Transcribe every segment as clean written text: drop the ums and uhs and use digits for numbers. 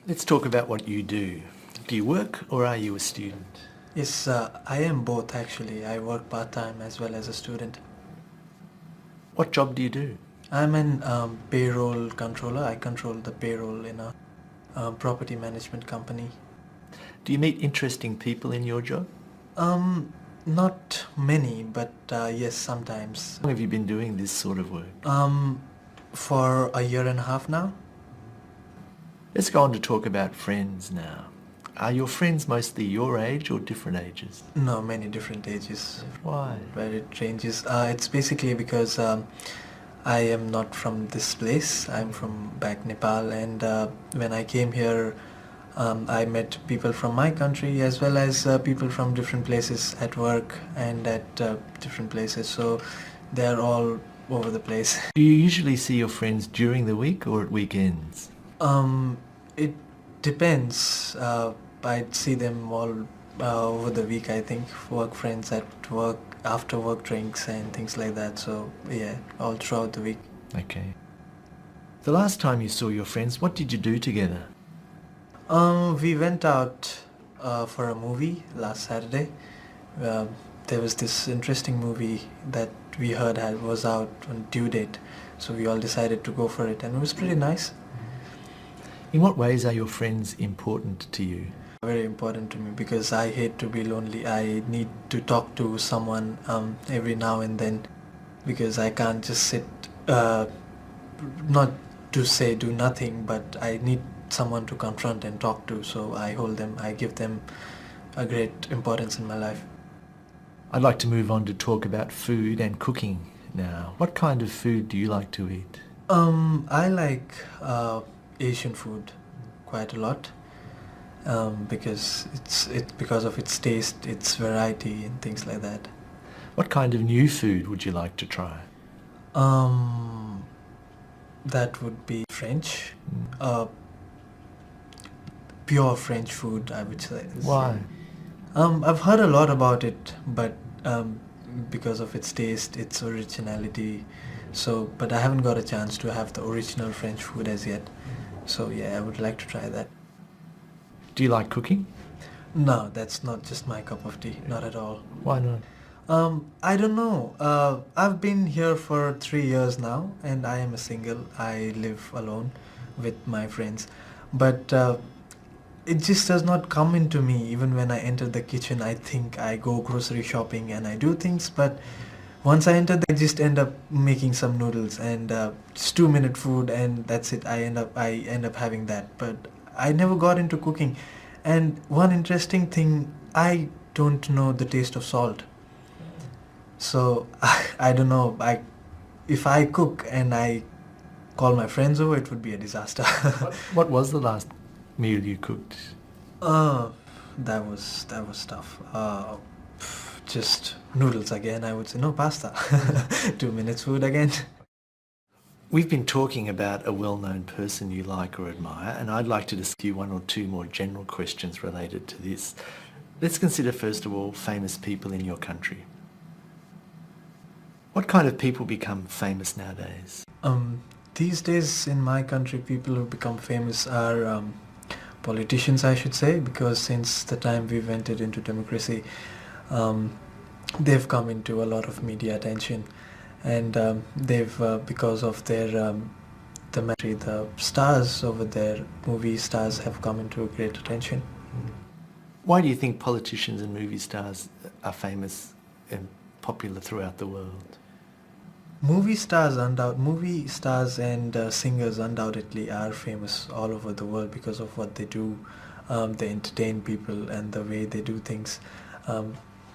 Let's talk about what you do. Do you work or are you a student? Yes, I am both actually. I work part-time as well as a student. What job do you do? I'm an payroll controller. I control the payroll in a property management company. Do you meet interesting people in your job? Not many, but yes, sometimes. How long have you been doing this sort of work? For a year and a half now. Let's go on to talk about friends now. Are your friends mostly your age or different ages? No, many different ages. Why? Where it ranges. It's basically because I am not from this place. I'm from back Nepal, and when I came here, I met people from my country as well as people from different places at work and at different places. So they're all over the place. Do you usually see your friends during the week or at weekends? It depends. I see them all over the week, I think. Work friends at work, after work drinks and things like that. So yeah, all throughout the week. Okay. The last time you saw your friends, what did you do together? We went out for a movie last Saturday. There was this interesting movie that we heard was out on due date, so we all decided to go for it, and it was pretty nice. In what ways are your friends important to you? Very important to me because I hate to be lonely. I need to talk to someone every now and then because I can't just sit, not to say do nothing, but I need someone to confront and talk to, so I hold them, I give them a great importance in my life. I'd like to move on to talk about food and cooking now. What kind of food do you like to eat? I like Asian food quite a lot because it's because of its taste, its variety and things like that. What kind of new food would you like to try? That would be French. Pure French food, I would say. Why? I've heard a lot about it, but because of its taste, its originality. So, but I haven't got a chance to have the original French food as yet. So yeah, I would like to try that. Do you like cooking? No, that's not just my cup of tea. Not at all. Why not? I don't know. I've been here for 3 years now, and I am a single. I live alone with my friends, but it just does not come into me. Even when I enter the kitchen, I think I go grocery shopping and I do things, but once I enter, I just end up making some noodles and just 2-minute food, and that's it. I end up having that, but I never got into cooking. And one interesting thing, I don't know the taste of salt. So I don't know. If I cook and I call my friends over, it would be a disaster. What was the last meal you cooked? That was tough. Just noodles again, I would say. No, pasta. 2 minutes food again. We've been talking about a well-known person you like or admire, and I'd like to ask you one or two more general questions related to this. Let's consider, first of all, famous people in your country. What kind of people become famous nowadays? These days in my country, people who become famous are politicians, I should say, because since the time we've entered into democracy, they've come into a lot of media attention, and they've because of their the stars over there, movie stars have come into great attention. Why do you think politicians and movie stars are famous and popular throughout the world? Movie stars and singers undoubtedly are famous all over the world because of what they do. They entertain people and the way they do things.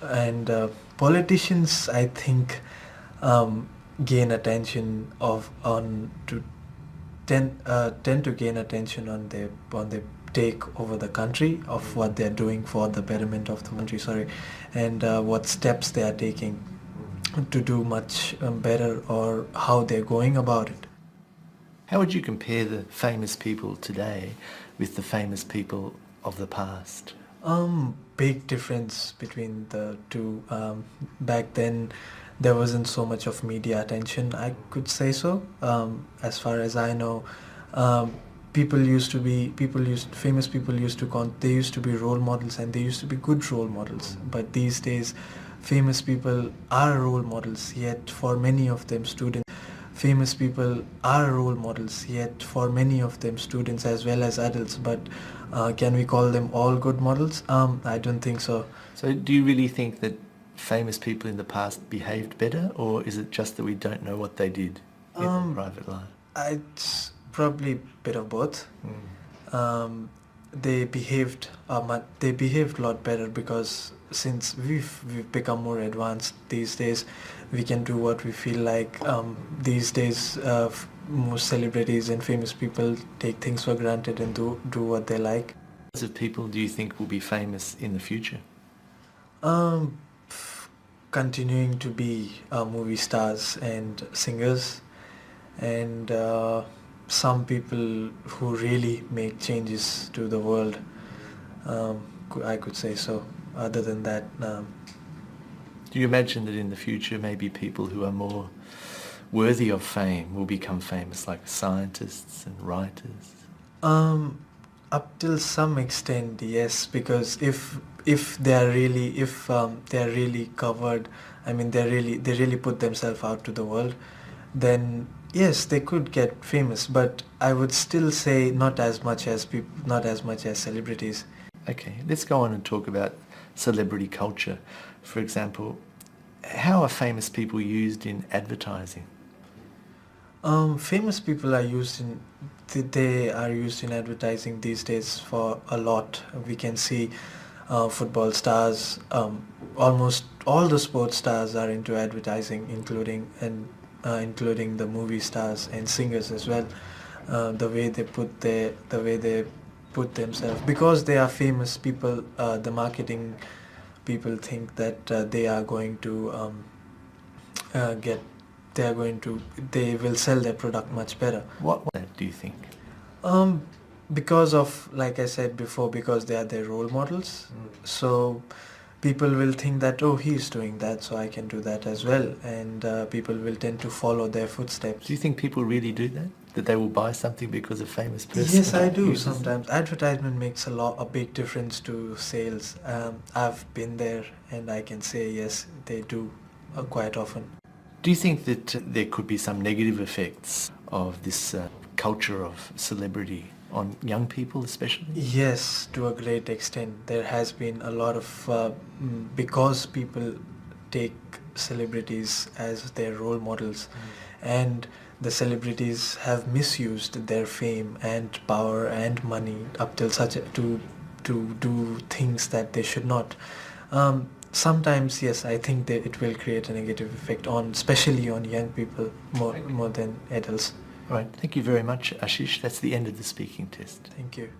And politicians, I think, gain attention tend to gain attention on their take over the country, of what they're doing for the betterment of the country, and what steps they are taking to do much better, or how they're going about it. How would you compare the famous people today with the famous people of the past? Big difference between the two. Back then, there wasn't so much of media attention, I could say so. As far as I know, famous people used to be role models, and they used to be good role models. But these days, famous people are role models, yet for many of them students as well as adults. But can we call them all good models? I don't think so. So do you really think that famous people in the past behaved better, or is it just that we don't know what they did in their private life? It's probably a bit of both. They behaved a lot better, because since we've become more advanced these days, we can do what we feel like. These days, most celebrities and famous people take things for granted and do what they like. What kinds of people do you think will be famous in the future? Continuing to be movie stars and singers, and some people who really make changes to the world. I could say so. Other than that, Do you imagine that in the future maybe people who are more worthy of fame will become famous, like scientists and writers? up till some extent, yes, because if they are really covered, I mean they really put themselves out to the world, then yes, they could get famous. But I would still say not as much as celebrities. Okay, let's go on and talk about celebrity culture. For example, how are famous people used in advertising? Famous people are used in advertising these days for a lot. We can see football stars, almost all the sports stars are into advertising, including the movie stars and singers as well. The way they put themselves, because they are famous people, the marketing people think that they will sell their product much better. What do you think? Because of, like I said before, because they are their role models. So people will think that, oh, he's doing that, so I can do that as well, and people will tend to follow their footsteps. Do you think people really do that? That they will buy something because a famous person? Yes, I do. uses it? Sometimes advertisement makes a big difference to sales. I've been there, and I can say yes, they do quite often. Do you think that there could be some negative effects of this culture of celebrity on young people especially? Yes, to a great extent. There has been a lot of, because people take celebrities as their role models, and the celebrities have misused their fame and power and money up till to do things that they should not. Sometimes, yes, I think that it will create a negative effect especially on young people more than adults. All right, thank you very much, Ashish. That's the end of the speaking test. Thank you.